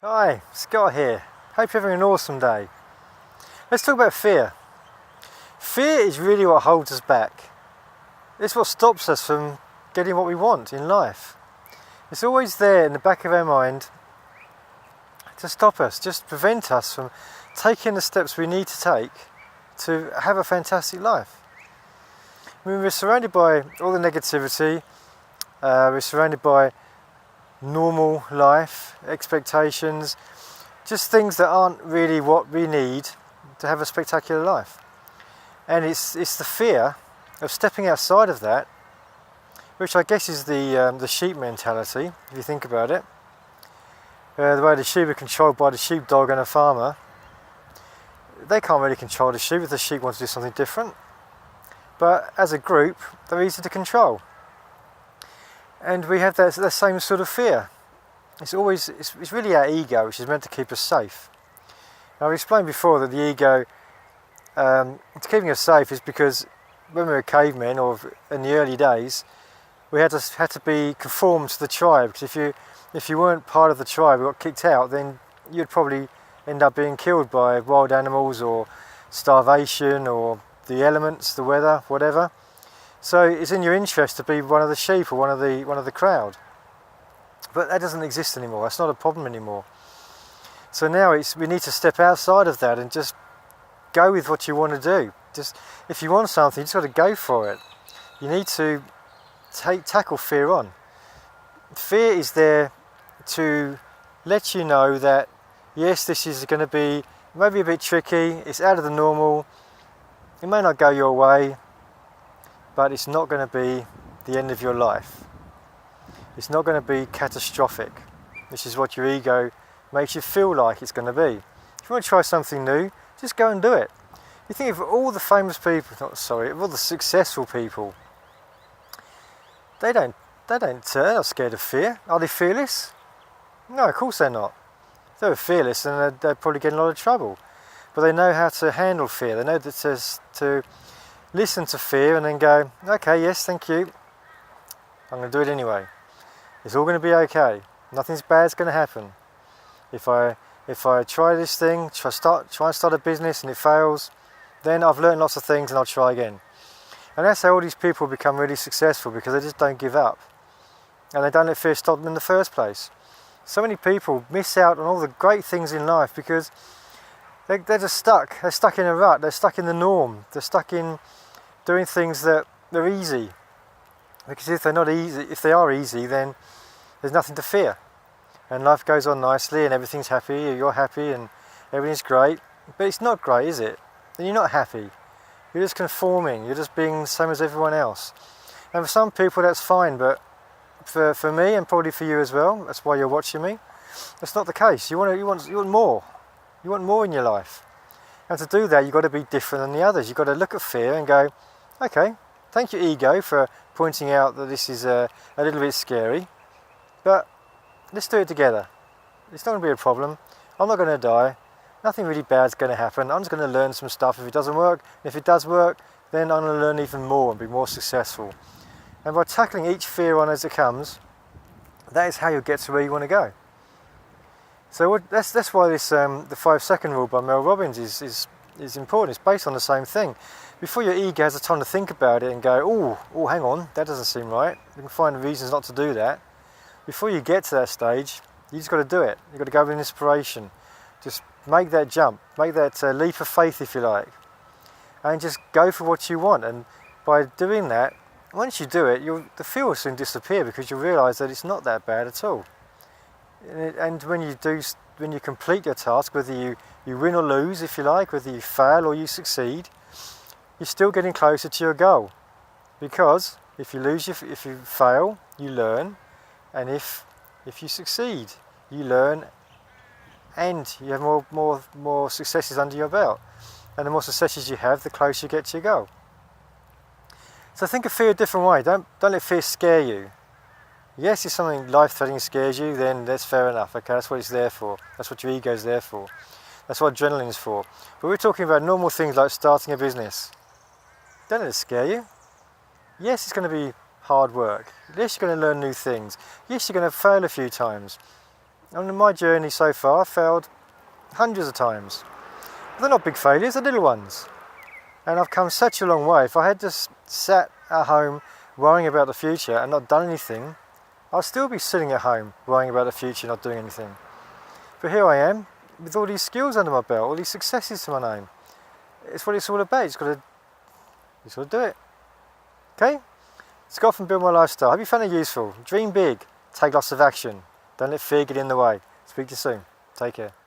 Hi, Scott here. Hope you're having an awesome day. Let's talk about fear. Fear is really what holds us back. It's what stops us from getting what we want in life. It's always there in the back of our mind to stop us, just prevent us from taking the steps we need to take to have a fantastic life. I mean, we're surrounded by all the negativity, we're surrounded by normal life, expectations, just things that aren't really what we need to have a spectacular life. And it's the fear of stepping outside of that, which I guess is the sheep mentality, if you think about it. The way the sheep are controlled by the sheepdog and a farmer, they can't really control the sheep if the sheep want to do something different. But as a group, they're easy to control. And we have that same sort of fear. It's really our ego which is meant to keep us safe. Now, I've explained before that the ego, it's keeping us safe is because when we were cavemen or in the early days, we had to be conformed to the tribe. Because if you weren't part of the tribe, got kicked out, then you'd probably end up being killed by wild animals or starvation or the elements, the weather, whatever. So it's in your interest to be one of the sheep or one of the crowd. But that doesn't exist anymore. That's not a problem anymore. So now we need to step outside of that and just go with what you want to do. Just if you want something, you just got to go for it. You need to tackle fear on. Fear is there to let you know that yes, this is going to be maybe a bit tricky. It's out of the normal. It may not go your way. But it's not going to be the end of your life. It's not going to be catastrophic, which is what your ego makes you feel like it's going to be. If you want to try something new, just go and do it. You think of all the famous people, of all the successful people, they're not scared of fear. Are they fearless? No, of course they're not. If they were fearless, then they'd probably get in a lot of trouble. But they know how to handle fear. They know that to listen to fear and then go, okay, yes, thank you. I'm going to do it anyway. It's all going to be okay. Nothing's bad's going to happen. If I try this thing, try and start a business and it fails, then I've learned lots of things and I'll try again. And that's how all these people become really successful, because they just don't give up. And they don't let fear stop them in the first place. So many people miss out on all the great things in life because they're just stuck. They're stuck in a rut. They're stuck in the norm. They're stuck in doing things that are easy. Because if they are easy, then there's nothing to fear. And life goes on nicely and everything's happy, you're happy and everything's great. But it's not great, is it? Then you're not happy. You're just conforming. You're just being the same as everyone else. And for some people that's fine, but for me and probably for you as well, that's why you're watching me, that's not the case. You want more. You want more in your life. And to do that, you've got to be different than the others. You've got to look at fear and go, okay, thank you, ego, for pointing out that this is a little bit scary, but let's do it together. It's not going to be a problem. I'm not going to die. Nothing really bad's going to happen. I'm just going to learn some stuff if it doesn't work. If it does work, then I'm going to learn even more and be more successful. And by tackling each fear on as it comes, that is how you'll get to where you want to go. So that's why this the 5-second rule by Mel Robbins is important. It's based on the same thing. Before your ego has the time to think about it and go, oh, hang on, that doesn't seem right. You can find reasons not to do that. Before you get to that stage, you just got to do it. You've got to go with inspiration. Just make that jump, make that leap of faith, if you like, and just go for what you want. And by doing that, once you do it, the fear will soon disappear, because you'll realise that it's not that bad at all. And when you complete your task, whether you win or lose, if you like, whether you fail or you succeed, you're still getting closer to your goal. Because if you fail, you learn, and if you succeed, you learn, and you have more successes under your belt. And the more successes you have, the closer you get to your goal. So think of fear a different way. Don't let fear scare you. Yes, if something life-threatening scares you, then that's fair enough. Okay, that's what it's there for. That's what your ego is there for. That's what adrenaline is for. But we're talking about normal things like starting a business. Don't let it scare you. Yes, it's going to be hard work. Yes, you're going to learn new things. Yes, you're going to fail a few times. And in my journey so far, I've failed hundreds of times. But they're not big failures, they're little ones. And I've come such a long way. If I had just sat at home worrying about the future and not done anything, I'll still be sitting at home worrying about the future, not doing anything. But here I am, with all these skills under my belt, all these successes to my name. It's what it's all about. You just got to do it. Okay? Let's go off and build my lifestyle. Hope you found it useful. Dream big. Take lots of action. Don't let fear get in the way. Speak to you soon. Take care.